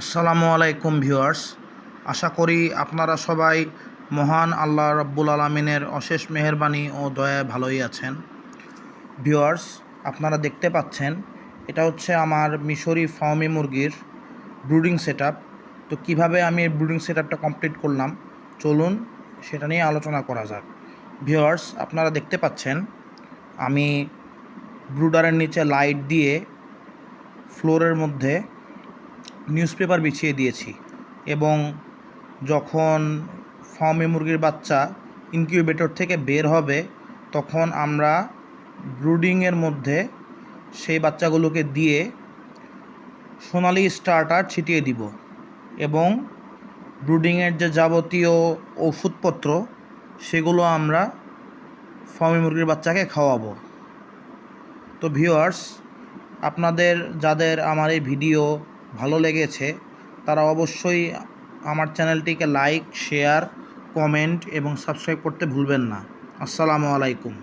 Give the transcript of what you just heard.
আসসালামু আলাইকুম ভিউয়ার্স। আশা করি আপনারা সবাই মহান আল্লাহ রাব্বুল আলামিনের অশেষ মেহেরবানি ও দয়ায় ভালোই আছেন। ভিউয়ার্স, আপনারা দেখতে পাচ্ছেন এটা হচ্ছে আমার মিশরি ফার্মি মুরগির ব্রুডিং সেটআপ। তো কিভাবে আমি এই ব্রুডিং সেটআপটা কমপ্লিট করলাম, চলুন সেটা নিয়ে আলোচনা করা যাক। ভিউয়ার্স, আপনারা দেখতে পাচ্ছেন আমি ব্রুডারের নিচে লাইট দিয়ে ফ্লোরের মধ্যে নিউজপেপার বিছিয়ে দিয়েছি এবং যখন ফার্মে মুরগির বাচ্চা ইনকিউবেটর থেকে বের হবে তখন আমরা ব্রুডিংয়ের মধ্যে সেই বাচ্চাগুলোকে দিয়ে সোনালি স্টার্টার ছিটিয়ে দিব এবং ব্রুডিংয়ের যে যাবতীয় ওষুধপত্র সেগুলো আমরা ফার্মে মুরগির বাচ্চাকে খাওয়াবো। তো ভিউয়ার্স, আপনাদের যাদের আমার এই ভিডিও ভালো লেগেছে তারা অবশ্যই আমার চ্যানেলটিকে লাইক, শেয়ার, কমেন্ট এবং সাবস্ক্রাইব করতে ভুলবেন না। আসসালামু আলাইকুম।